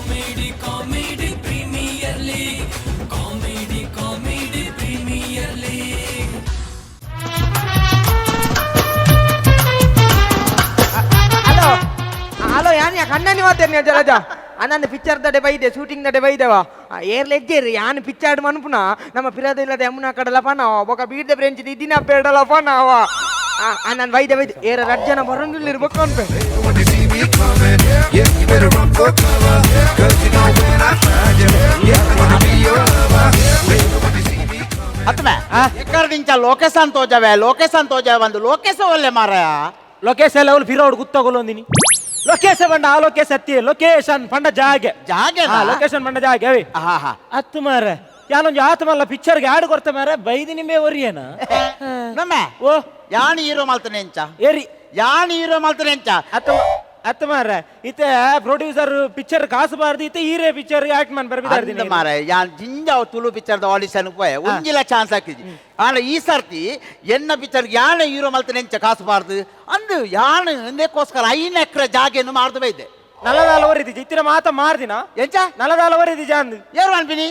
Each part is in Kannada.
Comedy comedy premier league comedy comedy premier league. Hello hello ಯಾನ್ ಯಾಕೆ ಅಣ್ಣನಿ ಮಾತೇನೆ ಜಲಜ ಅಣ್ಣನ ಪಿಕ್ಚರ್ ದಡೆ ಬೈದೆ ಶೂಟಿಂಗ್ ದಡೆ ಬೈದವ ಏರ್ಲೆಜ್ಜೇರಿ ಯಾನ್ ಪಿಕ್ಚರ್ ಮನ್ಪುನ ನಮ್ಮ ಪಿರದ ಇಲ್ಲದ ಯಮುನಾ ಕಡಲ ಪನಾವ ಬೊಕ ಬೀರ್ದ ಬ್ರೆಂಚ್ ದಿನ ಬೇಡಲ ಪನಾವ ಅಣ್ಣನ ಬೈದೆ ಬೈದೆ ಏರ ರಜ್ಜನ ಬರಂಗಿಲ್ಲ ಇರ್ಬೇಕು ಅನ್ಪೆ. ಲೊಕೇಶನ್ ತೋಜವೆ ಒಂದು ಲೊಕೇಶನ್ ಒಳ್ಳೆ ಮಾರ ಲೊಕೇಶನ್ ಅವ್ರು ಫಿರೋಡ್ ಗುತ್ತಗೊಳ್ಳೊಂದಿನಿ ಲೊಕೇಶನ್ ಬಂಡ ಆ ಲೊಕೇಶನ್ ಅತ್ತಿ ಲೊಕೇಶನ್ ಪಂಡ ಜಾಗೆ ಲೊಕೇಶನ್ ಪಂಡ ಜಾಗೆ ಅವಿ ಅತ್ತು ಮಾರ ಯಾನೊಂದು ಆತ ಮಲ್ಲ ಪಿಕ್ಚರ್ಗೆ ಆಡು ಕೊಡ್ತ ಮಾರ ಬೈದಿ ನಿಂಬೆ ಒರಿಯೇನ ನಮ್ಮ ಓ ಯಾನ್ ಹೀರೋ ಮಲ್ತಾನೆ ಎಂಚ ಏರಿ ಯಾನ್ ಹೀರೋ ಮಲ್ತಾನೆ ಎಂಚ ಅತ್ತ ಮಾರ ಇತ್ತೆ ಪ್ರೊಡ್ಯೂಸರ್ ಪಿಕ್ಚರ್ ಕಾಸು ಬಾರ್ದು ಇತ್ತೆ ಹೀರೆ ಪಿಕ್ಚರ್ ಆಕ್ಟ್ ಮನ್ ಬರ್ಬಿದಾರ್ದಿನಿ ಮಾರ ಯಾನ್ ಜಿಂಜಾವ್ ತುಳು ಪಿಕ್ಚರ್ ಆಡಿಷನ್ ಪೋಯ ಒಂಜಿಲ ಚಾನ್ಸ್ ಹಾಕಿಜಿ ಆಂಡ ಈ ಸರ್ತಿ ಎನ್ನ ಪಿಕ್ಚರ್ ಯಾನ ಹೀರೋ ಮಲ್ತಾನೆ ಎಂಚ ಕಾಸು ಬಾರ್ದು ಅಂದು ಯಾನ್ ಇಂದಕ್ಕೋಸ್ಕರ 5 ಎಕರೆ ಜಾಗೆಯನ್ನು ಮಾಡ್ದು ಬೈದೆ ನಲದಾಲವರಿದಿ ಇತ್ತಿನ ಮಾತ ಮಾರ್ದಿನ ಎಂಚ ನಲದಾಲವರಿದಿ ಜಾಂದು ಏರು ಅನ್ಪಿನಿ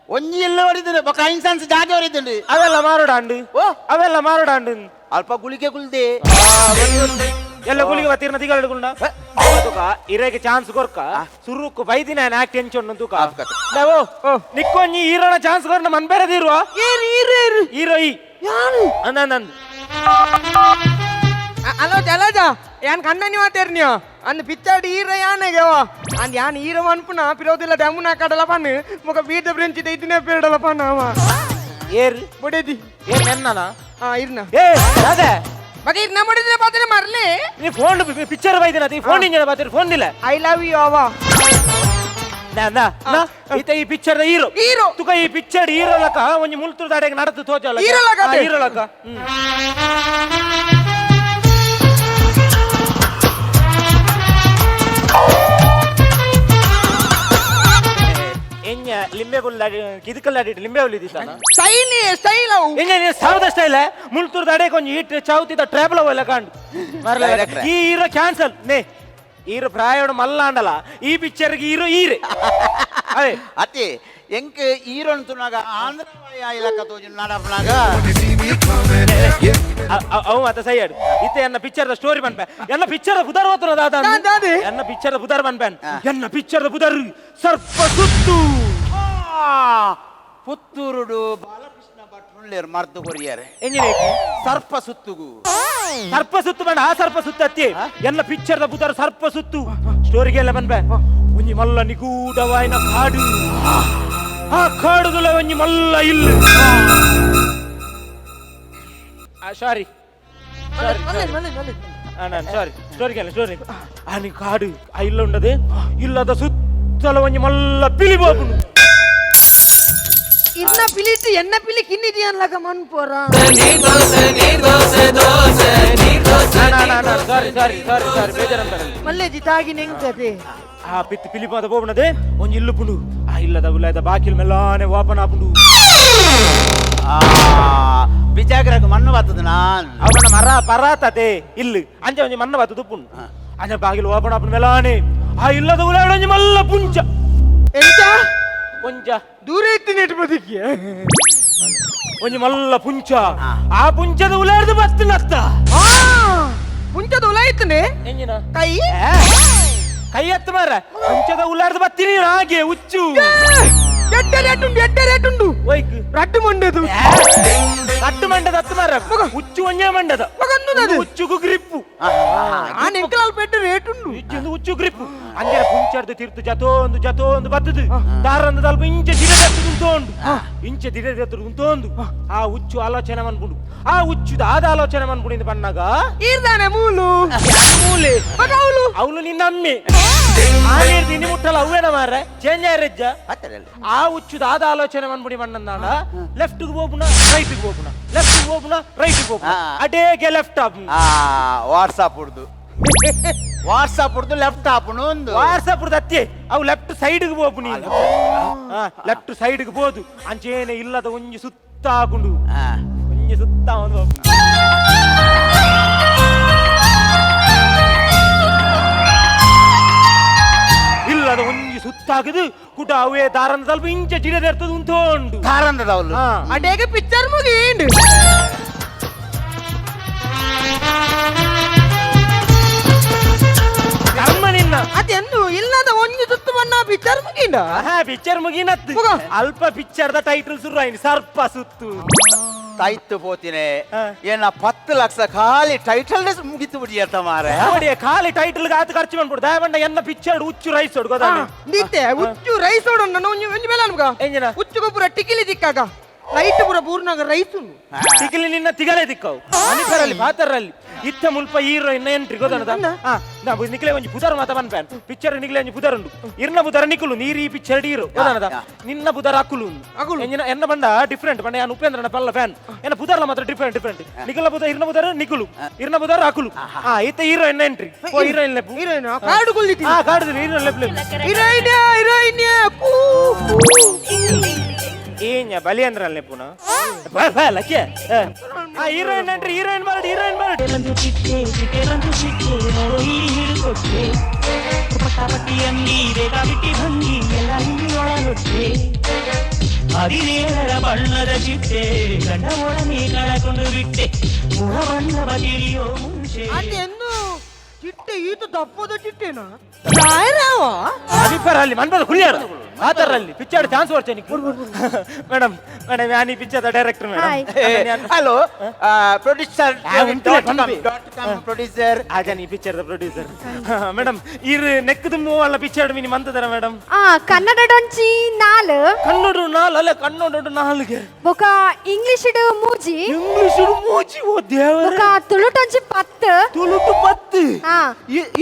ಒಂಜಿ ಎಲ್ಲ ಹೊಡಿದ್ರೆ ಬೊಕ ಇನ್ಸನ್ಸ್ ಜಾಗೆ ಹೊಡಿದ್ದುಂಡು ಅವೆಲ್ಲ ಮಾರೋಡಾಂಡು ಓ ಅವೆಲ್ಲ ಮಾರೋಡಾಂಡು ಅಲ್ಪ ಗುಳಿಗೆ ಗುಲ್ದೆ ಎಲ್ಲ ಗುಳಿಗೆ ಬತ್ತೀರ್ನ ತಿಗಳಿಕೊಂಡ ಇರೆಗೆ ಚಾನ್ಸ್ ಕೊರ್ಕ ಸುರುಕು ಬೈದಿನ ಆಕ್ಟ್ ಎಂಚೊಂಡು ತೂಕ ನಾವು ನಿಕ್ಕೊಂಜಿ ಹೀರೋನ ಚಾನ್ಸ್ ಕೊರ್ನ ಮನ್ ಬೇರೆದಿರುವ ಹೀರೋ ಈ ಅಂದಂದು ಹಲೋ ಜಲಜ ಯಾನ್ ಕಣ್ಣನಿ ಮಾತೇರ್ ನೀವು ಅಂದ್ ಪಿಕ್ಚರ್ ಹೀರೋ ಯಾನೆಗೆವ ಅಂದ್ ಯಾನ್ ಹೀರೋ ಅನ್ಪುನ ಪಿರೋದಿಲ್ಲ ಯಮುನಾ ಕಡಲ ಪನ್ ಮುಖ ಬೀರ್ದ ಬ್ರೆಂಚ್ ದಿನ ಬೇಡಲ ಪನಾವ ಏರ್ ಬುಡೇದಿ ಏನ್ ನೆನ್ನನ ಇರ್ನ ಏ ಅದೇ ಮಗ ಇರ್ನ ಮಾಡಿದ್ರೆ ಪಾತ್ರೆ ಮರ್ಲಿ ನೀ ಫೋನ್ ಪಿಕ್ಚರ್ ಬೈದಿನ ಈ ಫೋನ್ ಇಂಜನ ಬಾತಿರ್ ಫೋನ್ ಇಲ್ಲ ಐ ಲವ್ ಯು ಅವ ಈತ ಈ ಪಿಕ್ಚರ್ ಹೀರೋ ತುಕ ಈ ಪಿಕ್ಚರ್ ಹೀರೋ ಲಕ ಒಂಜಿ ಮುಲ್ತುರ್ ದಾಡೆಗೆ ನಡತು ತೋಜಲ್ಲ ಹೀರೋ ಲಕ ಎಂಜ ಲಿಂಬೆ ಗುಲ್ಲಾಡಿ ಕಿದಕಲ್ಲಾಡಿ ಲಿಂಬೆ ಹುಲಿದಿತ್ತಾನ ಸ್ಟೈಲ್ ಅವು ಎಂಜ ಸಾವದ ಸ್ಟೈಲ್ ಮುಲ್ತುರ್ ದಾಡೆ ಕೊಂಚ ಇಟ್ ಚೌತಿದ ಟ್ರಾವೆಲ್ ಅವೆಲ್ಲ ಕಾಂಡು ಈ ಹೀರೋ ಕ್ಯಾನ್ಸಲ್ ನೇ ಹೀರೋ ಪ್ರಾಯೋಡು ಮಲ್ಲ ಅಂಡಲ್ಲ ಈ ಪಿಕ್ಚರ್ಗೆ ಹೀರೋ ಹೀರೆ ಅದೇ ಅತಿ ಎಂಕ್ ಹೀರೋನ್ ತುನಾಗ ಆಂಧ್ರ ಇಲಕ ತೋಜು ನಾಡಪ್ಪನಾಗ ಅವು ಮತ್ತೆ ಸೈಡ್ ಇತ್ತೆ ಎನ್ನ ಪಿಕ್ಚರ್ ದ ಸ್ಟೋರಿ ಬನ್ಪೆ ಎನ್ನ ಪಿಕ್ಚರ್ ಬುಧರ್ ಹೋತನ ದಾದ ಎನ್ನ ಪಿಕ್ಚರ್ ಬುಧರ್ ಬನ್ಪೆನ್ ಎನ್ನ ಪಿಕ್ಚರ್ ಬುಧರ್ ಸರ್ಪ ಸುತ್ತು ಪುತ್ತೂರುಡು ಬಾಲಕೃಷ್ಣ ಭಟ್ರುಳ್ಳೇರ್ ಮರ್ದು ಕೊರಿಯಾರೆ ಎಂಜಿನೇಕೆ ಸರ್ಪ ಸುತ್ತುಗು ಸರ್ಪ ಸುತ್ತು ಬೇಡ ಆ ಸರ್ಪ ಸುತ್ತು ಅತ್ತಿ ಎಲ್ಲ ಪಿಕ್ಚರ್ ದ ಬುಧರ್ ಸರ್ಪ ಸುತ್ತು ಸ್ಟೋರಿಗೆ ಎಲ್ಲ ಬನ್ಪೆ ಒಂಜಿ ಮಲ್ಲ ನಿಗೂಢವಾಯಿನ ಕಾಡು ಆ ಕಾಡುದಲ್ಲ ಒಂಜಿ ಮಲ್ಲ ಇಲ್ಲ ಸಾರಿ ಸಾರಿ ಸ್ಟೋರಿ ಆನಿ ಕಾಡು ಆ ಇಲ್ಲ ಉಂಡದೆ ಇಲ್ಲದ ಸುತ್ತಲ ಒಂಜಿ ಮಲ್ಲ ಪಿಲಿ ಬಾಬುನು ಇನ್ನ ಪಿಲಿಟ್ಟು ಎನ್ನ ಪಿಲಿ ಕಿನ್ನಿದಿಯನ್ಲಕ ಮನ್ಪೋರ ಸಾರಿ ಬೇಜಾರಂತ ಮಲ್ಲೇಜಿ ತಾಗಿ ನೆಂಕತೆ ಆ ಪಿತ್ತು ಪಿಲಿಪಾದ ಬೋಬಣದೆ ಒಂಜಿ ಇಲ್ಲು ಪುಂಡು ಆ ಇಲ್ಲದ ಉಲ್ಲದ ಬಾಕಿಲ್ ಮೆಲ್ಲಾನೆ ವಾಪನ ಪುಂಡು ಬಿಜಾಗ್ರಗ ಮಣ್ಣು ಬರ್ತದ ನಾನ್ ಅವನ ಮರ ಪರಾತತೆ ಇಲ್ಲು ಅಂಜ ಒಂಜಿ ಮಣ್ಣ ಬತ್ತು ತುಪ್ಪುಂಡು ಅಂಜ ಬಾಗಿಲು ವಾಪನ ಪುಂಡು ಮೆಲ್ಲಾನೆ ಆ ಇಲ್ಲದ ಉಲಾಡ ಒಂಜಿ ಮಲ್ಲ ಪುಂಚ ಎಂತ ಪುಂಚ ದೂರ ಇತ್ತು ನೆಟ್ ಬದುಕಿ ಒಂಜಿ ಮಲ್ಲ ಪುಂಚ ಆ ಪುಂಚದ ಉಲಾಡ್ದು ಬತ್ತು ನತ್ತ ಪುಂಚದ ಉಲ ಇತ್ತನೆ ಎಂಜಿನ ಕೈ ಕೈ ಎತ್ತ ಮಾರ ಪುಂಚದ ಉಲಾಡ್ದು ಬತ್ತೀನಿ ಹಾಗೆ ಹುಚ್ಚು ಎಡ್ಡೆರೇಟುಂಡು ವೈಕ್ ರಡ್ಡು ಮಂಡದು ರಡ್ಡು ಮಂಡದ ಹತ್ತು ಮಾರ ಹುಚ್ಚು ಒಂಜೆ ಮಂಡದ ಹುಚ್ಚುಗು ಗ್ರಿಪ್ಪು ಆ ನೆಂಕಲಾಲ್ ಪೆಟ್ಟು ರೇಟುಂಡು ಇಚ್ಚೊಂದು ಹುಚ್ಚು ಗ್ರಿಪ್ಪು ಅಂಜರ ಪುಂಚರ್ದು ತಿರ್ತು ಜತೋಂದು ಬತ್ತದು ದಾರಂದ ತಲ್ಪ ಇಂಚೆ ದಿರೆ ಉಂತೋಂದು ಆ ಹುಚ್ಚು ಆಲೋಚನೆ ಮನ್ಪುಂಡು ಆ ಹುಚ್ಚುದ ಆದ ಆಲೋಚನೆ ಮನ್ಪುಂಡು ಬಣ್ಣಗ ಇರ್ದಾನೆ ಮೂಲು ಅವಳು ನಿನ್ನ ಅಮ್ಮೆ ನಿನ್ನ ಮುಟ್ಟಲ್ಲ ಅವೇನ ಮಾರ ಚೇಂಜ್ ಆಯ್ರಜ್ಜ ಆ ಹುಚ್ಚುದ ಆದ ಆಲೋಚನೆ ಮನ್ಪುಡಿ ಬಣ್ಣಂದಾಂಡ ಲೆಫ್ಟ್ ಹೋಗುಣ ರೈಟ್ ಹೋಗುಣ ಲೆಫ್ಟ್ ಹೋಗುಣ ರೈಟ್ ಹೋಗುಣ ಅಡೇಗೆ ಲೆಫ್ಟ್ ಆಪುನು ವಾಟ್ಸಾಪ್ ಉಡ್ದು ಲೆಫ್ಟ್ ಆಪುನು ಒಂದು ವಾಟ್ಸಾಪ್ ಉಡ್ದು ಅತ್ತಿ ಅವು ಲೆಫ್ಟ್ ಸೈಡ್ಗೆ ಹೋಗ್ಪುನಿ ಲೆಫ್ಟ್ ಸೈಡ್ಗೆ ಬೋದು ಅಂಚೇನೆ ಇಲ್ಲದ ಒಂಜಿ ಸುತ್ತ ಹಾಕೊಂಡು ಒಂಜಿ ಸುತ್ತ ಒಂದು ಇಲ್ಲದ ಒಂಜಿ ಸುತ್ತ ತೆಗೆದು ಕುಟಾವೆ ದಾರಂದ ಸ್ವಲ್ಪ ಇಂಚ ಜಿಡದಿರ್ತದೆ ಉಂಟು ದಾರಂದದವಳು ಅಡೇಗೆ ಪಿಕ್ಚರ್ ಮುಗೀಂಡು ಕರ್ಮ ನಿನ್ನ ಅದೆಂದು ಇಲ್ಲದ ಒಂದು ಸುತ್ತು ಬಣ್ಣ ಪಿಕ್ಚರ್ ಮುಗೀಂಡ ಪಿಕ್ಚರ್ ಮುಗಿನತ್ತು ಹೋಗ. ಅಲ್ಪ ಪಿಕ್ಚರ್ದ ಟೈಟಲ್ ಶುರು ಆಯ್ತು ಸರ್ಪ ಸುತ್ತು ತಾಯ್ತು ಪೋತಿನೇ ಏನ 10 ಲಕ್ಷ ಖಾಲಿ ಟೈಟಲ್ ಮುಗಿತು ಬಿಡಿಯತ್ತ ಮಾರೆ ನೋಡಿ ಖಾಲಿ ಟೈಟಲ್ ಆತು ಖರ್ಚು ಮಾಡ್ಬಿಡು ದಯವಂಡ ಎನ್ನ ಪಿಕ್ಚರ್ ಹುಚ್ಚು ರೈಸ್ ಹೊಡ್ ಗೊತ್ತಾನೆ ನಿತ್ತೆ ಹುಚ್ಚು ರೈಸ್ ಹೊಡ ನಾನು ಒಂಜಿ ಬೇಲ ನಮ್ಗ ಎಂಜಿನ ಹುಚ್ಚುಗ ಪೂರ ಟಿಕಿಲಿ ದಿಕ್ಕಾಗ ಲೈಟ್ ಪೂರ ಪೂರ್ನಾಗ ರೈಸ್ ಉಂಡು ತಿಗಿಲಿ ನಿನ್ನ ತಿಗಲೇ ದಿಕ್ಕವು ಅನಿಕರಲ್ಲಿ ಪಾತರಲ್ಲಿ ಇತ್ತ ಮುಲ್ಪ ಹೀರೋಯಿನ್ ಎಂಟ್ರಿ ಗೊತ್ತಾನದ ನಾ ನಿಕ್ಲೆ ಒಂಜಿ ಬುಧರ್ ಮಾತ ಬನ್ಪೇನ್ ಪಿಕ್ಚರ್ ನಿಕ್ಲೆ ಒಂಜಿ ಬುಧರ್ ಉಂಡು ಇರ್ನ ಬುಧರ ನಿಕುಲು ನೀರು ಈ ಪಿಕ್ಚರ್ ಹೀರೋ ಗೊತ್ತಾನದ ನಿನ್ನ ಬುಧರ ಅಕುಲು ಎಂಜಿನ ಎನ್ನ ಬಂಡ ಡಿಫ್ರೆಂಟ್ ಬಂಡ ಯಾನ್ ಉಪೇಂದ್ರನ ಪಲ್ಲ ಫ್ಯಾನ್ ಎನ್ನ ಬುಧರ್ಲ ಮಾತ್ರ ಡಿಫ್ರೆಂಟ್ ನಿಕಲ ಬುಧ ಇರ್ನ ಬುಧರ ನಿಕುಲು ಇರ್ನ ಬುಧರ ಅಕುಲು ಇತ್ತ ಹೀರೋಯಿನ್ ಎಂಟ್ರಿ ಓ ಹೀರೋಯಿನ್ ಲೆಪ್ಪು ಹೀರೋಯಿನ್ ಕಾರ್ಡು ಕೊಲ್ಲಿತಿ ಕಾರ್ಡ್ ಹೀರೋಯಿನ್ ಲೆಪ್ಪು ಹೀರೋಯಿನ್ ಏನ್ಯ ಬಲಿ ಅಂದ್ರಲ್ಲ ಪುನ ಲಕ್ಕೆ ಹೀರೋಯಿನ್ ಎಂಟ್ರಿ ಹೀರೋಯಿನ್ ಮಾಡಿ ಹದಿನೇಳರ ಬಣ್ಣದ ಚಿಟ್ಟೆ ಗಂಡ ಒಡನೆ ಕಳಕೊಂಡು ಬಿಟ್ಟೆ ಮುಳ ಬಣ್ಣವ ತಿಳಿಯೋ ಮುಂಚೆ ಅದೆಂದು ಚಿಟ್ಟೆ ಈತ ದಪ್ಪದ ಚಿಟ್ಟೆನಾ ರಾಯರಾವ ಅದಿಪ್ಪರಲ್ಲಿ ಮನ್ಬದ ಕುಳಿಯಾರ ಆತರಲ್ಲಿ ಪಿಕ್ಚರ್ ಚಾನ್ಸ್ ಕೊಡ್ತೇನೆ ಮೇಡಮ್ ಯಾನ್ ಈ picture director madam hello producer producer azaan ಈ ಪಿಕ್ಚರ್ ದ ಪ್ರೊಡ್ಯೂಸರ್ ಮೇಡಮ್ ಇರ್ ನೆಕ್ಕದ ಮೂವಲ್ಲ ಪಿಕ್ಚರ್ ಮಿನಿ ಮಂತದರ ಮೇಡಮ್ ಕನ್ನಡೊಂಚಿ ನಾಲ್ ಕನ್ನಡ ನಾಲ್ ಅಲ್ಲ ಕನ್ನಡ ನಾಲ್ಗೆ ಬೊಕ ಇಂಗ್ಲಿಷ್ ಮೂಜಿ ಇಂಗ್ಲಿಷ್ ಮೂಜಿ ಓ ದೇವರ ಬೊಕ ತುಳುಟೊಂಚಿ ಪತ್ತು ತುಳುಟು ಪತ್ತು ಹಾ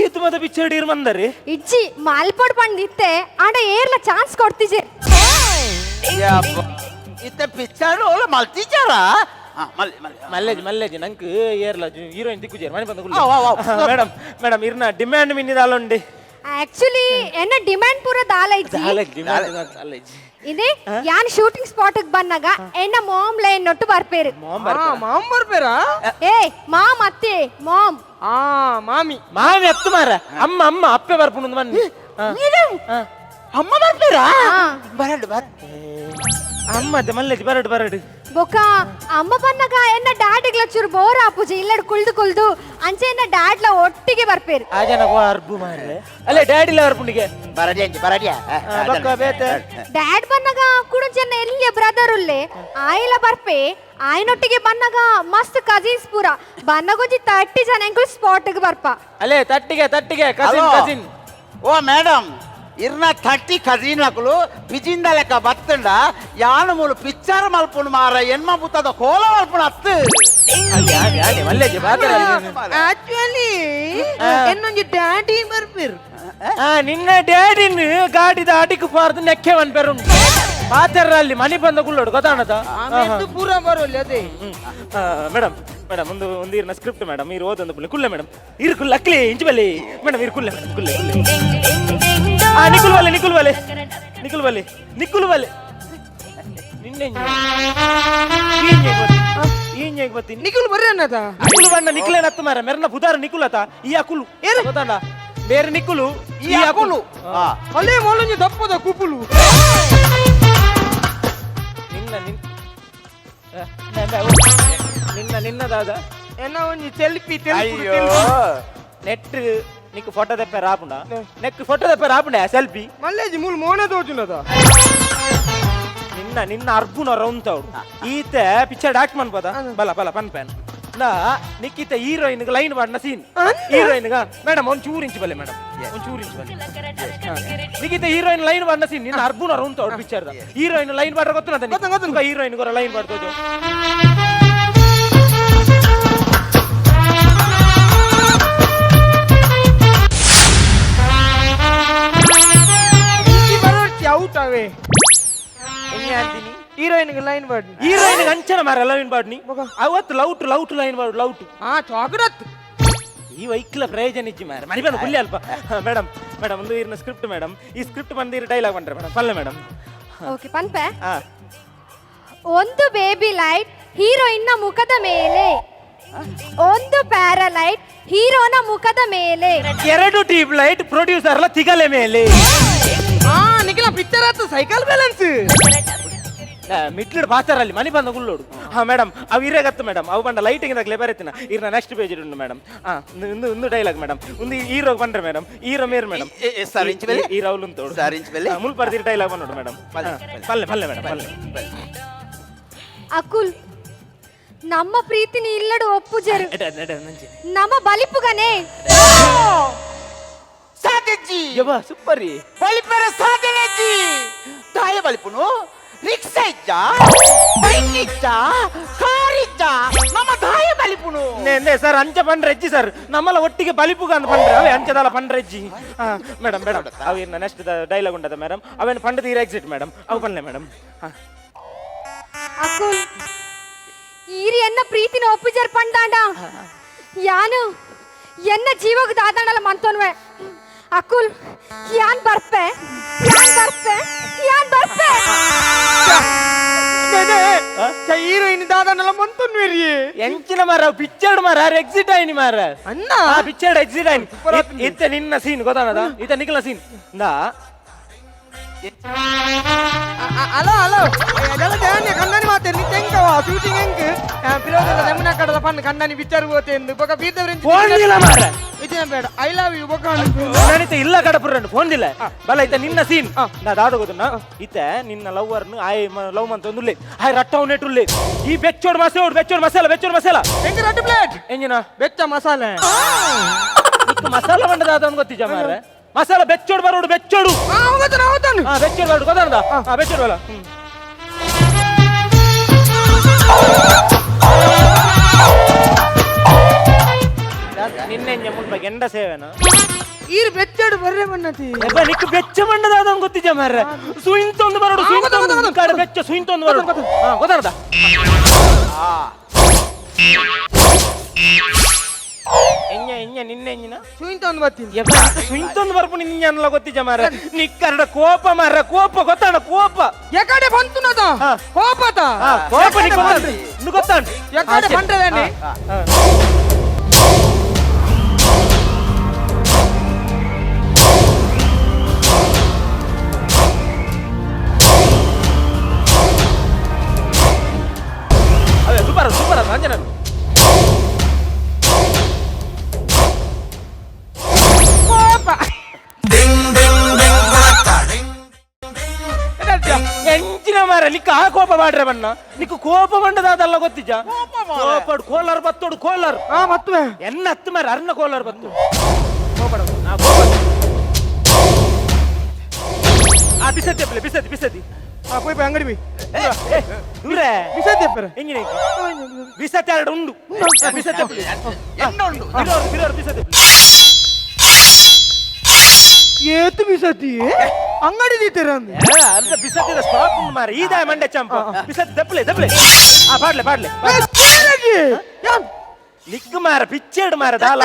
ಈತ ಮದ ಪಿಕ್ಚರ್ ಇರ್ ಮಂದರಿ ಇಜ್ಜಿ ಮಾಲ್ಪೊಡ್ ಪಂಡಿತ್ತೆ ಆಡ ಏರ್ಲ ಚಾನ್ಸ್ ಕೊಡ್ತಿಜೆ ಇತ್ತ ಪಿಕ್ಚರ್ ಓಲ ಮಲ್ತಿಚಾರ ಮಲ್ಲೇಜ್ ನಂಗೆ ಏರ್ಲ ಹೀರೋಯಿನ್ ದಿಕ್ಕುಜೇರ್ ಮನೆ ಬಂದ ಮೇಡಮ್ ಇರ್ನ ಡಿಮ್ಯಾಂಡ್ ಮಿನ್ನಿದಾಲೊಂಡಿ ಆಕ್ಚುಲಿ ಎನ್ನ ಡಿಮ್ಯಾಂಡ್ ಪೂರ ದಾಲ ಇಜ್ಜಿ ಇದೆ ಯಾನ್ ಶೂಟಿಂಗ್ ಸ್ಪಾಟ್ ಬಂದಾಗ ಎನ್ನ ಮಾಮ್ ಲೈನ್ ನೊಟ್ಟು ಬರ್ಪೇರು ಮಾಮ್ ಬರ್ಬೇರಾ ಏ ಮಾಮ್ ಅತ್ತೆ ಮಾಮ್ ಮಾಮಿ ಎತ್ತು ಮಾರ ಅಮ್ಮ ಅಪ್ಪೆ ಬರ್ಪುಂಡು ಬನ್ನಿ ಅಮ್ಮ ಬರ್ತೀರಾ ಬರಡು ಅಮ್ಮ ಮಲ್ಲೇಜ್ ಬರಡು ಬೊಕ ಅಮ್ಮ ಬನ್ನಗ ಎನ್ನ ಡ್ಯಾಡಿಗ್ಲ ಚೂರು ಬೋರ್ ಆಪುಜಿ ಇಲ್ಲಡ್ ಕುಳ್ದು ಅಂಚೆ ಎನ್ನ ಡ್ಯಾಡ್ಲ ಒಟ್ಟಿಗೆ ಬರ್ಪೇರು ಆ ಜನ ಅರ್ಬು ಮಾರ್ರೆ ಅಲ್ಲೇ ಡ್ಯಾಡಿ ಇಲ್ಲ ಅರ್ಪುಂಡಿಗೆ ಬರಡಿಯ ಡ್ಯಾಡ್ ಬನ್ನಗ ಕುಡುಂಚೆನ್ನ ಎಲ್ಲಿಯ ಬ್ರದರ್ ಉಲ್ಲೆ ಆಯ್ಲ ಬರ್ಪೆ ಆಯ್ನೊಟ್ಟಿಗೆ ಬನ್ನಗ ಮಸ್ತ್ ಕಜಿನ್ಸ್ ಪೂರ ಬನ್ನಗೊಂಜಿ 30 ಜನ ಎಂಕುಲು ಸ್ಪಾಟ್ಗೆ ಬರ್ಪ ಅಲ್ಲೇ ತಟ್ಟಿಗೆ ಕಸಿನ್ ಓ ಮೇಡಮ್ ಇರ್ನ 30 ಕಜಿನ್ಲಕುಲು ಬಿಜಿಂದ ಲೆಕ್ಕ ಬತ್ತಂಡ ಯಾನು ಮೂಲು ಪಿಕ್ಚರ್ ಮಲ್ಪುಂಡು ಮಾರ ಎನ್ಮ ಬುತ್ತದ ಕೋಲ ಮಲ್ಪುಂಡು ಅತ್ತು ಮಲ್ಲೇಜ್ ಆಕ್ಚುಲಿ ಎನ್ನೊಂಜಿ ಡ್ಯಾಡಿ ಬರ್ಪೇರು ನಿನ್ನ ಡ್ಯಾಡಿನ ಗಾಡಿದ ಅಡಿಗೆ ಪಾರ್ದು ನೆಕ್ಕೆ ಬನ್ಪೇರುಂಟು ಪಾತರಲ್ಲಿ ಮನೆ ಬಂದ ಕುಳ್ಳೋಡು ಗೊತ್ತಾಣದ ಪೂರ ಬರೋಲ್ಲ ಅದೇ ಮೇಡಮ್ ಒಂದು ಇರ್ನ ಸ್ಕ್ರಿಪ್ಟ್ ಮೇಡಮ್ ಇರು ಓದೊಂದು ಪುಳ್ಳಿ ಕುಳ್ಳೆ ಮೇಡಮ್ ಇರು ಕುಲ್ಲ ಅಕ್ಲಿ ಇಂಚು ಬಲ್ಲಿ ಮೇಡಮ್ ಇರು ಕುಳ್ಳೆ ಕುಳ್ಳೆ ನಿಕುಲ್ ಬಲೆ ನಿನ್ನೆ ಬರ್ತೀನಿ ನಿಖಿಲ್ ಬರ್ರಿ ಅನ್ನದ ನಿಕುಲು ಬಣ್ಣ ನಿಕ್ಲೇನ್ ಹತ್ತು ಮಾರ ಮೆರ್ನ ಬುಧಾರ ನಿಕುಲತ ಈ ಅಕುಲು ಗೊತ್ತಾಂಡ ಬೇರೆ ನಿಕುಲು ಈ ಅಕುಲು ಅಲ್ಲೇ ಮೊಲಂಜಿ ದಪ್ಪದ ಕುಪುಲು ನಿನ್ನದಾದ ಎನ್ನ ಒಂಜಿ ಸೆಲ್ಫಿ ನೆಟ್ నీకు ఫోటో తెప్పే రాకుండా నెక్ ఫోటో తెప్పే రాకుండా సెల్ఫీ మల్లేజి మూలు మోనే తోచున్నదా నిన్న అర్బున రౌంతావు ఈతే పిక్చర్ యాక్ట్ మన్పద బల పన్పాన్ నా నీకీతే హీరోయిన్ గా లైన్ వాడిన సీన్ హీరోయిన్ గా మేడం ಒಂಚೂರಿಂಚು ಬಲೆ ಮೇಡಮ್ ಒಂಚೂರಿಂಚು ಬಲೆ ನೀಕೀತೆ ಹೀರೋಯಿನ್ ಲೈನ್ ವಾಡಿನ ಸೀನ್ ನಿನ್ನ ಅರ್ಬುನ ರೌಂತಾವು ಪಿಕ್ಚರ್ ದ ಹೀರೋಯಿನ್ ಲೈನ್ ವಾಡ್ರ ಗೊತ್ತುನದ ಹೀರೋಯಿನ್ ಗೊರ ಲೈನ್ ವಾಡ್ತೋದು ಔಟ್ ಅವೇ ಅಂತೀನಿ ಹೀರೋಯಿನ್ ಲೈನ್ ಬಾಡ್ ಹೀರೋಯಿನ್ ಅಂಚನ ಮಾರ ಲೈನ್ ಬಾಡ್ನಿ ಅವತ್ತು ಲೌಟ್ ಲೈನ್ ಬಾಡ್ ಲೌಟ್ ಚಾಕ್ಲೇಟ್ ಈ ವೈಕ್ಲ ಪ್ರಯೋಜನ ಇಜ್ಜಿ ಮಾರ ಮನಿ ಬಂದು ಕುಲ್ಲಿ ಅಲ್ಪ ಮೇಡಮ್ ಒಂದು ಇರ್ನ ಸ್ಕ್ರಿಪ್ಟ್ ಮೇಡಮ್ ಈ ಸ್ಕ್ರಿಪ್ಟ್ ಬಂದಿರ ಡೈಲಾಗ್ ಬಂದ್ರೆ ಮೇಡಮ್ ಪಲ್ಲೆ ಮೇಡಮ್ ಓಕೆ ಪನ್ಪೆ ಒಂದು ಬೇಬಿ ಲೈಟ್ ಹೀರೋಯಿನ್ನ ಮುಖದ ಮೇಲೆ ಒಂದು ಪ್ಯಾರಲೈಟ್ ಹೀರೋನ ಮುಖದ ಮೇಲೆ 2 ಟ್ಯೂಬ್ ಲೈಟ್ ಪ್ರೊಡ್ಯೂಸರ್ಲ ತಿಗಲೆ ಮೇಲೆ ನಿಖಿಲ ಪಿಕ್ಚರ್ ಆಯ್ತು ಸೈಕಲ್ ಬ್ಯಾಲೆನ್ಸ್ ಮಿಟ್ಲಿಡ್ ಪಾಚರಲ್ಲಿ ಮನಿ ಬಂದ ಗುಳ್ಳೋಡು ಹಾ ಮೇಡಮ್ ಅವು ಇರೇಗತ್ತು ಮೇಡಮ್ ಅವು ಬಂಡ ಲೈಟಿಂಗ್ ದಾಗಲೇ ಬರೀತಿನ ಇರ್ನ ನೆಕ್ಸ್ಟ್ ಪೇಜ್ ಉಂಟು ಮೇಡಮ್ ಹಾ ಒಂದು ಡೈಲಾಗ್ ಮೇಡಮ್ ಒಂದು ಹೀರೋ ಬಂದ್ರೆ ಮೇಡಮ್ ಹೀರೋ ಮೇರ್ ಮೇಡಮ್ ಸರ್ ಇಂಚ್ ಬೆಲೆ ಈ ರೌಲ್ ಉಂಟು ಸರ್ ಇಂಚ್ ಬೆಲೆ ಮುಲ್ಪರ್ದಿ ಡೈಲಾಗ್ ಬಂದೋಡು ಮೇಡಮ್ ಪಲ್ಲೆ ಪಲ್ಲೆ ಮೇಡಮ್ ಪಲ್ಲೆ ಅಕುಲ್ ನಮ್ಮ ಪ್ರೀತಿನಿ ಇಲ್ಲಡು ಒಪ್ಪುಜರು ನಂಜಿ ನಮ್ಮ ಬಲಿಪುಗನೆ ಸಾಧೆಜ್ಜಿ ಯವ್ವ ಸೂಪರ್ ರೀ ಬಲಿಪೆರ ಸಾಧನೆಜ್ಜಿ ತಾಯ ಬಲಿಪುನು ರಿಕ್ಷಾ ಇಜ್ಜ ಬೈಕ್ ಇಜ್ಜ ಕಾರ್ ಇಜ್ಜ ನಮ್ಮ ತಾಯ ಬಲಿಪುನು ನೇ ಸರ್ ಅಂಚ ಪಂಡ್ರೆಜ್ಜಿ ಸರ್ ನಮ್ಮಲ್ಲ ಒಟ್ಟಿಗೆ ಬಲಿಪುಗ ಅಂತ ಪಂಡ್ರೆ ಅವೇ ಅಂಚದಲ್ಲ ಪಂಡ್ರೆಜ್ಜಿ ಮೇಡಮ್ ಮೇಡಮ್ ಅವು ಇನ್ನ ನೆಕ್ಸ್ಟ್ ಡೈಲಾಗ್ ಉಂಟದ ಮೇಡಮ್ ಅವೇನು ಪಂಡದ ಈರ ಎಕ್ಸಿಟ್ ಮೇಡಮ್ ಅವು ಪನ್ಲೆ ಮೇಡಮ್ ಅಕುಲ್ ಈರಿ ಎನ್ನ ಪ್ರೀತಿನ ಒಪ್ಪುಜರ್ ಪಂಡಾಂಡ ಯಾನು ಎನ್ನ ಜೀವಗ ದಾದಾಂಡಲ ಮಂತೋನ್ವೆ ಅಕುಲ್ ಯಾನ್ ಬರ್ಪೆ ಹೀರೋಯಿನ್ ದಾದನೆಲ್ಲ ಮಂತೊನ್ವೇರಿ ಎಂಚಿನ ಮಾರ ಪಿಕ್ಚರ್ಡ್ ಮಾರ ಎಕ್ಸಿಟ್ ಆಯ್ನಿ ಮಾರ ಅಣ್ಣ ಪಿಕ್ಚರ್ಡ್ ಎಕ್ಸಿಟ್ ಆಯ್ನಿ ಇತ್ತೆ ನಿನ್ನ ಸೀನ್ ಗೊತ್ತಾನದ ಇತ್ತ ನಿಖಲ ಸೀನ್ ನಾ ಹಲೋ ಕಣ್ಣನಿ ಮಾತೆ ನಿಂತ ಹೆಂಗವ ಶೂಟಿಂಗ್ ಹೆಂಗ್ ಪಿರೋದಲ್ಲ ಯಮುನಾ ಕಡಲ ಪಣ್ಣ ಕಣ್ಣನಿ ಪಿಕ್ಚರ್ ಹೋತೆ ಎಂದು ಬೊಕ ಬೀದವ್ರೆಂಚಿ ಫೋನ್ ಇಲ್ಲ ಮಾರ ಇದೇನ ಬೇಡ ಐ ಲವ್ ಯು ಬೊಕ ನಾನಿತ ಇಲ್ಲ ಕಡಪುರ ಫೋನ್ ಇಲ್ಲ ಬಲ ಇತ್ತ ನಿನ್ನ ಸೀನ್ ನಾ ದಾದ ಗೊತ್ತನ ಇತ್ತ ನಿನ್ನ ಲವ್ವರ್ನು ಆಯ್ ಲವ್ ಮಂತ ಒಂದುಲ್ಲೆ ಆಯ್ ರಟ್ಟವ್ ನೆಟ್ಟುಲ್ಲೆ ಈ ಬೆಚ್ಚೋಡ್ ಮಸಾಲ ಹೆಂಗ ರಟ್ಟು ಪ್ಲೇಟ್ ಎಂಜಿನ ಬೆಚ್ಚ ಮಸಾಲೆ ಮಸಾಲ ಬಂಡದ ಅಂತ ಗೊತ್ತಿಜ ಮಾರ ಮಸಾಲ ಬೆಚ್ಚೋಡು ಬರೋಡು ಬೆಚ್ಚೋಡು ಹೌದನು ಬೆಚ್ಚೋಡು ಬರೋಡು ಗೊತ್ತಾನದ ಬೆಚ್ಚೋಡು ಬಲ ನಿನ್ನೆ ಮುಲ್ಪ ಗೆಂಡ ಸೇವೆನ ಈರು ಬೆಚ್ಚಡು ಬರ್ರೆ ಬಣ್ಣತಿ ನಿಕ್ ಬೆಚ್ಚ ಬಣ್ಣದ ಗೊತ್ತಿಜ ಮಾರ ಸುಯಿಂತೊಂದು ಬರೋಡು ಸುಯಿಂತೊಂದು ಕಡೆ ಬೆಚ್ಚ ಸುಯಿಂತೊಂದು ಬರೋಡು ಗೊತ್ತಾನದ ನಿನ್ನೆ ಎಂಜಿನ ಸುಯಿಂತೊಂದು ಬರ್ತೀನಿ ಸುಯಿಂತೊಂದು ಬರ್ಪು ನಿನ್ನ ಗೊತ್ತಿಜ ಮಾರ ನಿಕ್ಕರಡ ಕೋಪ ಮಾರ ಕೋಪ ಗೊತ್ತಾಣ ಕೋಪ ಎಕಡೆ ಬಂತು ನದ ಕೋಪತ ಕೋಪ ನಿಕ್ಕ ಗೊತ್ತಾಣ ಎಕಡೆ ಬಂದ್ರದೇನೆ ಅದೇ ಸೂಪರ್ ಅದು ಅಂಜನ ಎಂಚಿನ ಮಾರ ನಿಕ್ಕ ಆ ಕೋಪ ಮಾಡ್ರೆ ಬಣ್ಣ ನಿಕ್ಕ ಕೋಪ ಬಂಡದಲ್ಲ ಗೊತ್ತಿಜ ಕೋಪಡು ಕೋಲಾರ್ ಬತ್ತೋಡು ಕೋಲಾರ್ ಮತ್ತುವೆ ಎನ್ನ ಹತ್ತು ಮಾರ ಅರ್ನ ಕೋಲಾರ್ ಬತ್ತು ಬಿಸತಿ ಪೋಯ್ ಅಂಗಡಿ ಬಿ ದೂರೇ ಬಿಸತಿ ಅಪ್ಪರ ಎಂಜಿನ ಬಿಸತಿ ಎರಡು ಉಂಡು ಬಿಸತಿ ಬಿಸತಿ ಏತು ಬಿಸತಿ ಅಂಗಡಿ ದೀತರ ಅಂತ ಬಿಸತಿದ ಸ್ಟಾಪ್ ಉಂಡು ಮಾರ ಈದ ಮಂಡೆ ಚಂಪ ಬಿಸತಿ ದಪ್ಪಲೆ ಪಾಡ್ಲೆ ನಿಕ್ ಮಾರ ಪಿಚ್ಚೆಡ್ ಮಾರ ದಾಲ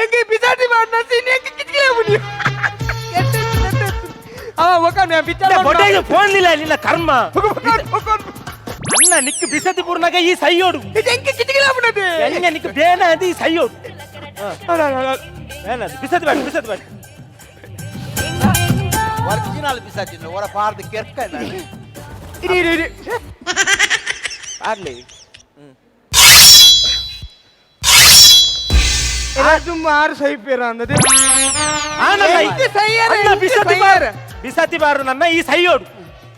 ಎಂಗೆ ಬಿಸಾಟಿ ಮಾಡ್ನ ಸೀನೆ ಕಿಟ್ಕಿಲೆ ಮುನಿ ಫೋನ್ ಇಲ್ಲ ನಿನ್ನ ಕರ್ಮ ಅಣ್ಣ ನಿಕ್ ಬಿಸತಿ ಪೂರ್ಣಗ ಈ ಸೈಯೋಡು ನಿಕ್ ಬೇನ ಅದು ಈ ಸೈಯೋಡು ಬಿಸತಿ ಬೇಡ ಒರಿಜಿನಲ್ ಬಿಸಾಚಿನ ಹೊರ ಪಾರ್ದು ಕೆರ್ಕ ಆಗ್ಲಿ ಮಾರು ಸೈಪೇರ ಅಂದದೆ ಬಿಸತಿ ಬಾರು ನನ್ನ ಈ ಸೈಯೋಡು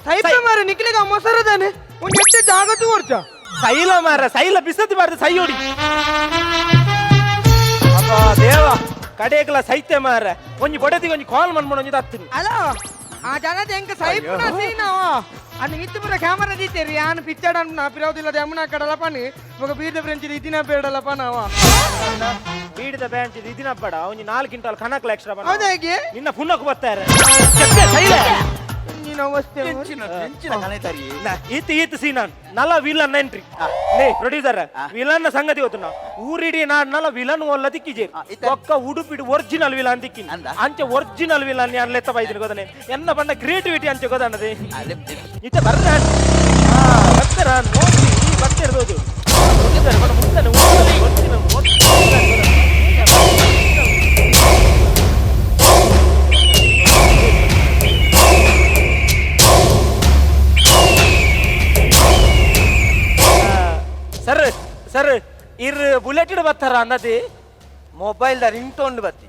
ಸೈಪೆ ಮಾರ ನಿಕ್ಲಿಗ ಮೊಸರದಾನೆ ಒಂದು ಎಷ್ಟು ಜಾಗತ್ತು ಕೊಡ್ಚ ಸೈಲ ಮಾರ ಸೈಲ ಬಿಸತಿ ಬಾರ್ದು ಸೈಯೋಡಿ ದೇವ ಕಡೆಗಲ ಸೈತೆ ಮಾರ ಒಂಜಿ ಬಡತಿಗೆ ಒಂಜಿ ಕಾಲ್ ಮಾಡ್ಕೊಂಡು ಒಂಜಿ ಹತ್ತಿನಿ ಅಲ್ಲ ಆ ಜನದ ಹೆಂಗ ಸೈಪುನ ಸೀನವ ಅನ್ನು ಮಿತ್ತು ಪುರ ಕ್ಯಾಮರಾ ದೀತೇರಿ ಆನು ಪಿಚ್ಚಡ ಪಿರೋದಿಲ್ಲದ ಯಮುನಾ ಕಡಲ ಪನಿ ఒక ಬೀದ ಫ್ರೆಂಚ್ ಇದಿನ ಬೇಡಲ್ಲ ಪನವ ಬೀಡಿದ ಬ್ಯಾಂಚ್ ಇದಿನ ಬೇಡ ಒಂಜಿ 4 ಕ್ವಿಂಟಲ್ ಕಣಕ್ಲ ಎಕ್ಸ್ಟ್ರಾ ಬನ ಹೌದಾ ಹೇಗೆ ನಿನ್ನ ಪುಣ್ಣಕ್ಕೆ ಬರ್ತಾರೆ ಸೈಲ ನೀನು ಅವಸ್ಥೆ ಈತ್ ಸೀನಾನ್ ನಲ ವಿಲನ್ ಎಂಟ್ರಿ ಲೇ ಪ್ರೊಡ್ಯೂಸರ್ ವಿಲನ್ ಸಂಗತಿ ಗೊತ್ತು ಊರಿಡಿ ನಾಡ್ನಲ ವಿಲನ್ ಒಲ್ಲ ದಿಕ್ಕಿಜೇರಿ ಒಕ್ಕ ಉಡುಪಿಡು ಒರಿಜಿನಲ್ ವಿಲನ್ ದಿಕ್ಕಿನ ಅಂಚೆ ಒರಿಜಿನಲ್ ವಿಲನ್ ನಾನು ಲೆತ್ತ ಬೈದಿನಿ ಗೊತ್ತಾನೆ ಎನ್ನ ಬಂದ ಕ್ರಿಯೇಟಿವಿಟಿ ಅಂಚೆ ಗೊತ್ತಾನದೆ ಇತ್ತೆ ಬರ್ತಾರೆ ನೋಡಿ ಬರ್ತಿರೋದು ಸರ್ ಸರ್ ಇರ್ ಬುಲೆಟ್ ಬರ್ತಾರ ಅನ್ನತಿ ಮೊಬೈಲ್ ದ ರಿಂಗ್ ಟೋನ್ ಬತ್ತಿ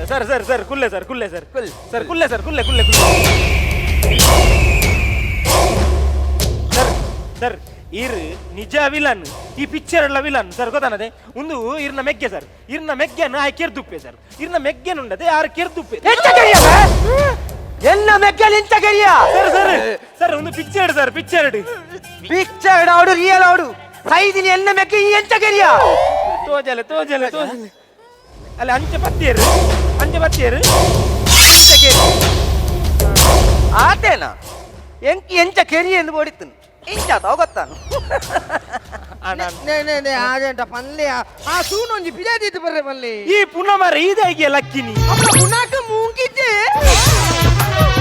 ಸರ್ ಸರ್ ಸರ್ ಕುಲ್ಲೆ ಸರ್ ಕುಲ್ಲೆ ಸರ್ ಸರ್ ಕುಲ್ಲೆ ಸರ್ ಕುಲ್ಲೆ ಕುಲ್ಲೆ ಕುಲ್ಲೆ ಸರ್ ಸರ್ ಇರ್ ನಿಜ ವಿಲನ್ ಈ ಪಿಕ್ಚರ್ ಎಲ್ಲ ವಿಲನ್ ಸರ್ ಗೊತ್ತಾನದೆ ಒಂದು ಇರ್ನ ಮೆಗ್ಗೆ ಸರ್ ಇರ್ನ ಮೆಗ್ಗೆನ ಆಯ್ ಕೆರ್ದುಪ್ಪೆ ಸರ್ ಇರ್ನ ಮೆಗ್ಗೆನುಂಡದೆ ಆರು ಕೆರ್ದುಪ್ಪೆ ಎನ್ನ ಮೆಕ್ಕಲ್ ಇಂತ ಕರಿಯ ಸರ್ ಸರ್ ಸರ್ ಒಂದು ಪಿಕ್ಚರ್ ಸರ್ ಪಿಕ್ಚರ್ ಪಿಕ್ಚರ್ ಆಡು ರಿಯಲ್ ಆಡು ಸೈದಿನಿ ಎನ್ನ ಮೆಕ್ಕ ಈ ಎಂತ ಕರಿಯ ತೋಜಲೆ ತೋಜಲೆ ತೋಜಲೆ ಅಲ್ಲ ಅಂಚೆ ಬತ್ತಿಯರು ಆತೇನಾ ಎಂಕಿ ಎಂಚ ಕೆರಿ ಎಂದು ಓಡಿತು ಇಂಚ ಗೊತ್ತಾನು ಆಜಂಟ ಪಲ್ಲೆ ಆ ಸೂನೊಂಜಿ ಪಿಜಾದಿತ್ತು ಬರ್ರೆ ಪಲ್ಲೆ ಈ ಪುನಃ ಮರ ಇದಾಗಿ ಲಕ್ಕಿನಿ ಪುನಾಕ ಮೂಗಿದ್ದೆ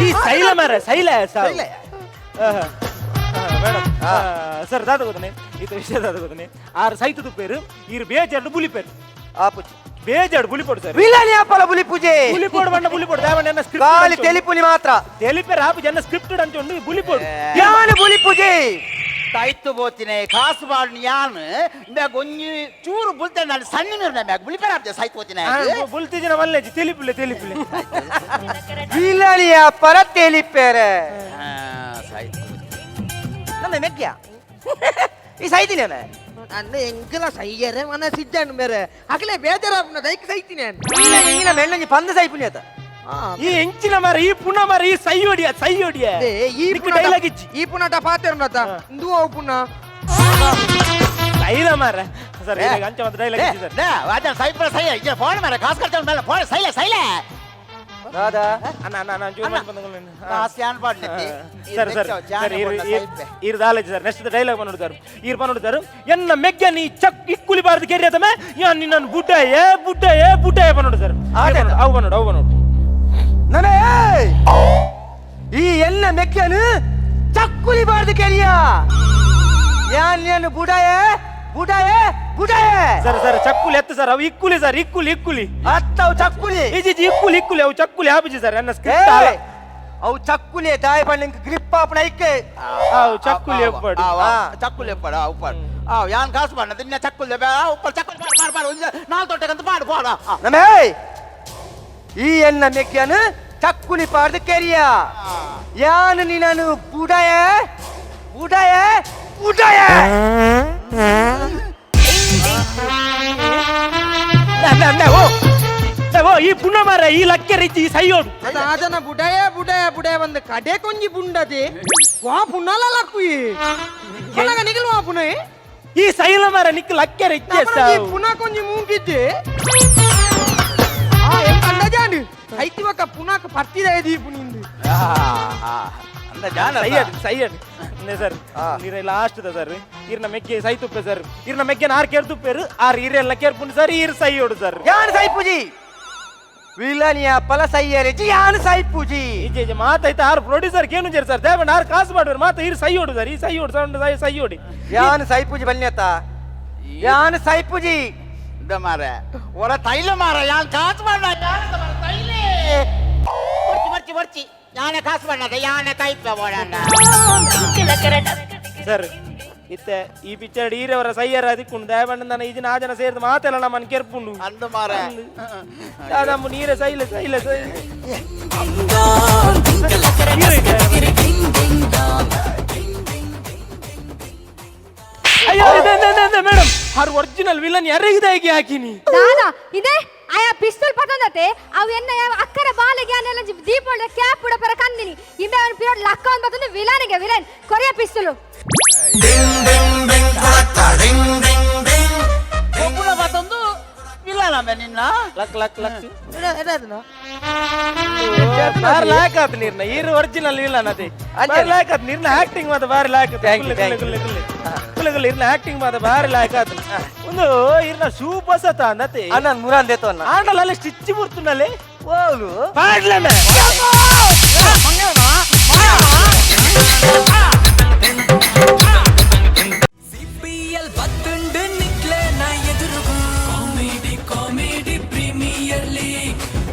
ಈ ಸೈಲ ಮರ ಸೈಲ ಮೇಡಮ್ ಸರ್ ದಾದ ಗೊತ್ತನೆ ಇದು ವಿಷಯ ದಾದ ಗೊತ್ತನೆ ಆರು ಸೈತು ತುಪ್ಪೇರು ಇರು ಬೇಜಾಡು ಬುಲಿಪೇರು ಆಪುಜಿ ಬೇಜಾಡು ಬುಲಿಪೋಡು ಸರ್ ವಿಲನಿ ಆಪಲ ಬುಲಿ ಪೂಜೆ ಬುಲಿಪೋಡು ಬಣ್ಣ ಬುಲಿಪೋಡು ದಾವಣ್ಣ ಎನ್ನ ಕಾಲಿ ಸ್ಕ್ರಿಪ್ಟ್ ತೆಲಿಪುಲಿ ಮಾತ್ರ ತೆಲಿಪೇರು ಆಪು ಜನ ಸ್ಕ್ರಿಪ್ಟೆಡ್ ಅಂತ ಉಂಡು ಬುಲಿಪೋಡು ಯಾನು ಬುಲಿ ಪೂಜೆ ತಾಯ್ತು ಬೋತಿನೇ ಕಾಸು ಮಾಡಿ ಯಾನು ಮ್ಯಾಗ ಒಂಜಿ ಚೂರು ಬುಲ್ತೆ ನಾನು ಸಣ್ಣ ನೀರು ಮ್ಯಾಗ ಬುಳಿಪೇರ ಆಗ್ತದೆ ಸಾಯ್ತು ಬೋತಿನೇ ಬುಲ್ತಿಜಿನ ಮಲ್ಲೆಜಿ ತೆಲಿಪುಲೆ ತೆಲಿಪುಲೆ ವಿಲನಿ ಆಪಲ ತೆಲಿಪೇರೆ ಸಾಯ್ತು ನನ್ನ ಮೆಗ್ಗ್ಯ ಈ ಸೈತಿನಿ ನನ್ನ ಎಂಕಲ ಸೈಯರೆ ಮನ ಸಿಜ್ಜಾನು ಬೇರೆ ಅಗಲೇ ಬೇಜಾರಾಗ್ನ ದೈಕ್ ಸೈತಿನಿ ನೀನ ಮೆಲ್ಲಂಜಿ ಪಂದ ಸೈಪುನಿ ಆತ ಈ ಹೆಂಚಿನ ಮರ ಈ ಪುನಃ ಮರ ಈ ಸೈಯೋಡಿಯ ಸೈಯೋಡಿಯ ಈ ಡೈಲಾಗ್ ಇಚ್ಚಿ ಈ ಪುನಟ ಪಾತೆರ್ನತ ಇಂದು ಅವು ಪುನ ಸೈಲ ಮರ ಸರ್ ಅಂಚೆ ಒಂದು ಡೈಲಾಗ್ ಇಚ್ಚಿ ಸರ್ ವಾಜ ಸೈಪರ ಸೈ ಈಗ ಫೋನ್ ಮಾರ ಕಾಸು ಖರ್ಚು ಮೇಲೆ ಫೋನ್ ಸೈಲೆ ಸೈಲೆ ದಾದಾ ಅಣ್ಣ ಅಣ್ಣ ಅಣ್ಣ ಜೋರ್ ಮಾಡಿ ಬಂದಗಳು ಸ್ಯಾನ್ ಮಾಡ್ಲಿಕ್ಕೆ ಸರ್ ಸರ್ ಸರ್ ಇರ್ ದಾಲೇಜ್ ಸರ್ ನೆಕ್ಸ್ಟ್ ಡೈಲಾಗ್ ಬಂದ್ಬಿಡ್ತಾರು ಇರ್ ಬಂದ್ಬಿಡ್ತಾರು ಎನ್ನ ಮೆಗ್ಗೆ ನೀ ಚಕ್ ಇಕ್ಕುಲಿ ಬಾರ್ದು ಕೆರಿ ಆತಮೆ ಯಾನ್ ನಿನ್ನ ಬುಡ್ಡ ಬಂದ್ಬಿಡು ಸರ್ ಅವು ಬಂದ್ಬಿಡು ನನೇ ಈ ಎನ್ನ ಮೆಕ್ಕನು ಚಕ್ಕುಲಿ ಬಾರ್ದು ಕೆರಿಯ ಯಾನ್ ನೀನು ಬುಡಾಯೇ ಸರ್ ಸರ್ ಚಕ್ಕುಲಿ ಎತ್ತು ಸರ್ ಅವು ಇಕ್ಕುಲಿ ಸರ್ ಇಕ್ಕುಲಿ ಅತ್ತವು ಚಕ್ಕುಲಿ ಇಜಿ ಇಕ್ಕುಲಿ ಅವು ಚಕ್ಕುಲಿ ಆಪಿಜಿ ಸರ್ ನನ್ನ ಸ್ಕ್ರಿಪ್ಟ್ ಅವು ಚಕ್ಕುಲಿ ದಾಯ ಪಣ್ಣಿಂಗ್ ಗ್ರಿಪ್ ಆಪಣ ಇಕ್ಕೆ ಅವು ಚಕ್ಕುಲಿ ಎಪ್ಪಡು ಚಕ್ಕುಲಿ ಎಪ್ಪಡ ಉಪ್ಪಡು ಯಾನ್ ಕಾಸು ಮಾಡ ನಿನ್ನ ಚಕ್ಕುಲಿ ಉಪ್ಪಳು ಚಕ್ಕುಲಿ ಪಾಡು ನಾಲ್ ತೊಟ್ಟೆಗಂತ ಪಾಡು ನಮೇ ಈ ಎನ್ನ ಮೆಕ್ಕನು ಚಕ್ಕುಲಿ ಪಾರ್ದು ಕೆರಿಯ ಯಾನು ನೀನು ಬುಡಾಯೇ ಈ ಪುನಃ ಮರ ಈ ಲಕ್ಕೆ ರೀತಿ ಸೈಯೋಡು ಅದನ ಬುಡಾಯ ಬಂದ ಕಡೆ ಕೊಂಜಿ ಬುಂಡದೆ ವಾ ಪುನಲ ಲಕ್ಕುಯಿ ಪುನಗ ನಿಗಲು ವಾ ಪುನಃ ಈ ಸೈಲ ಮರ ನಿಕ್ ಲಕ್ಕೆ ರೀತಿ ಪುನಃ ಕೊಂಜಿ ಮೂಗಿದ್ದೆ ಆ ಏನ್ ಕಂಡಜಾಂಡು ಐತಿವಕ ಪುನಕ ಪರ್ತಿದ ದೀಪು ನಿಂದು ಸೈಯಡ್ ಸರ್ ನೀರ ಲಾಸ್ಟ್ ಸರ್ ಇರ್ನ ಮೆಗ್ಗೆ ಸೈ ತುಪ್ಪೆ ಸರ್ ಇರ್ನ ಮೆಗ್ಗೆ ಆರ್ ಕೇರ್ ತುಪ್ಪೇರು ಆರ್ ಇರೆಲ್ಲ ಕೇರ್ಪುಂಡು ಸರ್ ಇರ್ ಸೈಯೋಡು ಸರ್ ಯಾನ್ ಸೈಪುಜಿ ವಿಲನಿಯ ಪಲ ಸೈಯರೆ ಯಾನ್ ಸೈಪುಜಿ ಈಜೆ ಮಾತಾಯ್ತು ಆರು ಪ್ರೊಡ್ಯೂಸರ್ ಕೇನು ಜರ್ ಸರ್ ದೇವಣ್ಣ ಆರು ಕಾಸು ಮಾಡುವರು ಮಾತಾ ಇರ್ ಸೈಯೋಡು ಸರ್ ಈ ಸೈಯೋಡು ಸೌಂಡ್ ಸೈಯೋಡಿ ಯಾನ್ ಸೈಪುಜಿ ಬನ್ನಿಯತ್ತ ಯಾನ್ ಸೈಪುಜಿ ಮಾರ ಒರ ತೈಲ ಮಾರ ಯಾನ್ ಕಾಸು ಮಾಡ ತೈಲೆ ಬರ್ಚಿ ಯಾನೆ ಕಾಸು ಮಾಡದ ಯಾನೆ ಕೈಪ ಓಡಾಡ ಸರ್ ಇತ್ತೆ ಈ ಪಿಕ್ಚರ್ ಈರವರ ಸೈಯರ ಅದಕ್ಕುಂಡು ದೇವಣ್ಣ ನನ್ನ ಈಜಿನ ಆ ಜನ ಸೇರಿದ ಮಾತೆಲ್ಲ ನಮ್ಮನ್ನು ಕೆರ್ಪುಂಡು ಅಂದು ಮಾರ ನಮ್ಮ ನೀರ ಸೈಲ ಅಯ್ಯೋ ಮೇಡಮ್ ಆರ್ ಒರಿಜಿನಲ್ ವಿಲನ್ ಯಾರಿಗಿದಾಗಿ ಹಾಕಿನಿ ದಾದಾ ಇದೇ ಆಯಾ ಪಿಸ್ತೂಲ್ ಪತಂದತೆ ಅವು ಎನ್ನ ಅಕ್ಕರ ಬಾಲೆಗೆ ಅನ್ನೆಲ್ಲ ದೀಪೋಳ ಕ್ಯಾಪ್ ಉಡ ಪರ ಕಂದಿನಿ ಇಂಬೆ ಅವನ ಪಿರೋಡ್ ಲಕ್ಕ ಅಂತ ಬತಂದು ವಿಲನಿಗೆ ವಿಲನ್ ಕೊರಿಯ ಪಿಸ್ತೂಲು ಒಬ್ಬಳ ಮತ್ತೊಂದು ಇಲ್ಲ ನಿನ್ನ ಲಕ್ ಬಾರಿ ಲಾಯಕ್ ಆತ ನೀರ್ನ ಈರು ಒರಿಜಿನಲ್ ವಿಲನ್ ಅದೇ ಬಾರಿ ಲಾಯಕ್ ಆತ ನೀರ್ನ ಆಕ್ಟಿಂಗ್ ಮಾತ ಬಾರಿ ಲಾಯಕ್ ಇರ್ನ ಆಕ್ಟಿಂಗ್ ಮಾತ ಬಾರಿ ಲಾಯಕ್ ಆತ ಒಂದು ಇರ್ನ ಶೂ ಬಸತ ಅನ್ನತೆ ಅಣ್ಣ ಮುರಾನ್ ದೇತು ಅಣ್ಣ ಆಂಡಲಲ್ಲಿ ಸ್ಟಿಚ್ ಬರ್ತುನಲ್ಲಿ ಓಲು ಪಾಡ್ಲನ ಸಿಪಿ ಪ್ರೀಮಿಯರ್ ಲೀಗ್